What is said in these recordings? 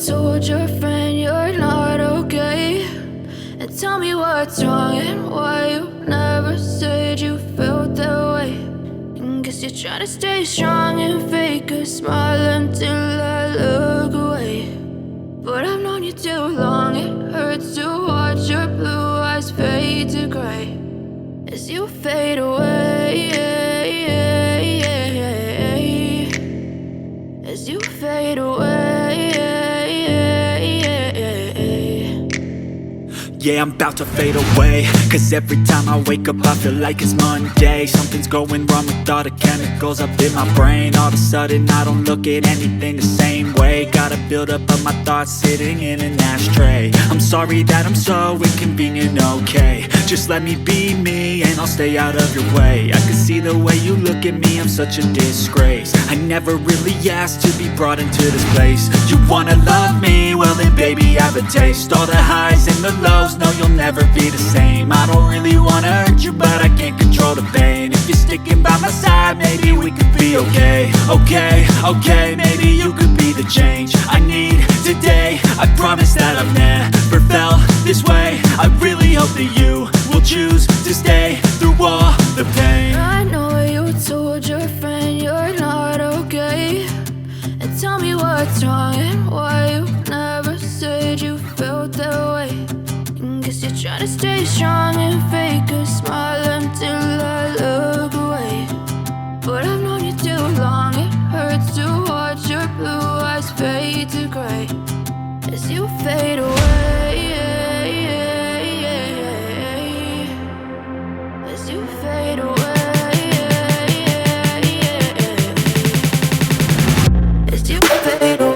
told your friend you're not okay, and tell me what's wrong and why you never said you felt that way. And guess you're trying to stay strong and fake a smile until I look away. But I've known you too long, it hurts to watch your blue eyes fade to gray as you fade away, as you fade away. Yeah, I'm about to fade away, cause every time I wake up I feel like it's Monday. Something's going wrong with all the chemicals up in my brain. All of a sudden I don't look at anything the same way. Gotta build up of my thoughts sitting in an ashtray. I'm sorry that I'm so inconvenient, okay. Just let me be me and I'll stay out of your way. I can see the way you look at me, I'm such a disgrace. I never really asked to be brought into this place. You wanna love me? Well then baby I have a taste. All the highs and the lows, no you'll never be the same. I don't really wanna hurt you but I can't control the pain. If you're sticking by my side maybe we could be okay. Okay, maybe you could be the change I need today. I promise that I've never felt this way. I really hope that you will choose to stay through all the pain. I know you told your friend you're not okay, and tell me what's wrong and why you never said you felt that way. And guess you're trying to stay strong and fake a smile until I look away. But I've known you too long, it hurts to watch your blue eyes fade to gray as you fade away, as you fade away, as you fade away.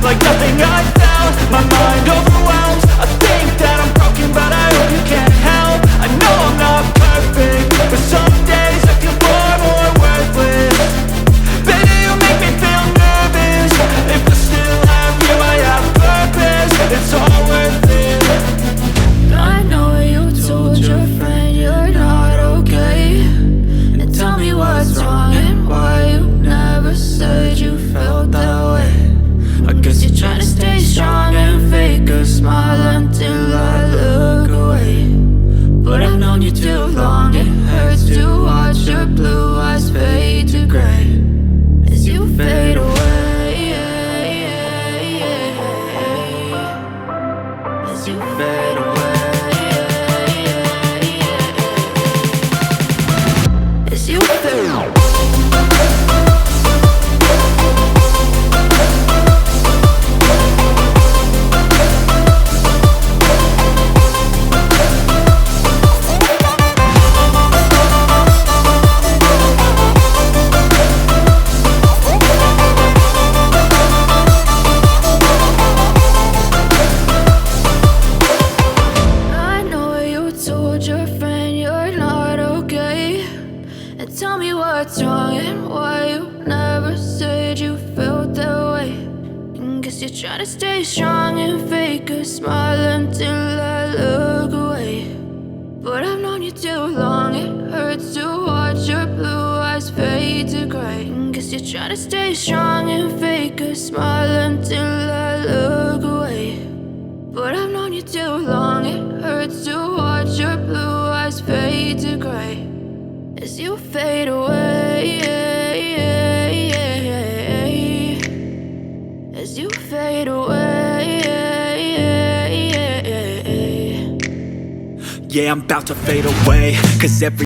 Like nothing I felt, my mind overwhelmed. I think that I'm broken, but I hope you can't help. I know I'm not perfect, but some days I feel far more worthless. Baby, you make me feel nervous. If I still have you, I have purpose. It's all worth it. I know you told your friend you're not okay, and tell me what's wrong and why you never said you felt that way. I guess you're trying to stay strong and fake a smile until I look away. But I've known you too long, it hurts to watch your blue eyes fade to gray as you fade away, as you fade away, as you fade away. Your friend you're not okay, and tell me what's wrong and why you never said you felt that way. And guess you're trying to stay strong and fake a smile until I look away. But I've known you too long, it hurts to watch your blue eyes fade to gray. And guess you're trying to stay strong and fake a smile until I look away. But I've known you too long, it hurts to watch your blue eyes fade to gray as you fade away, as you fade away. Yeah, I'm about to fade away, cause every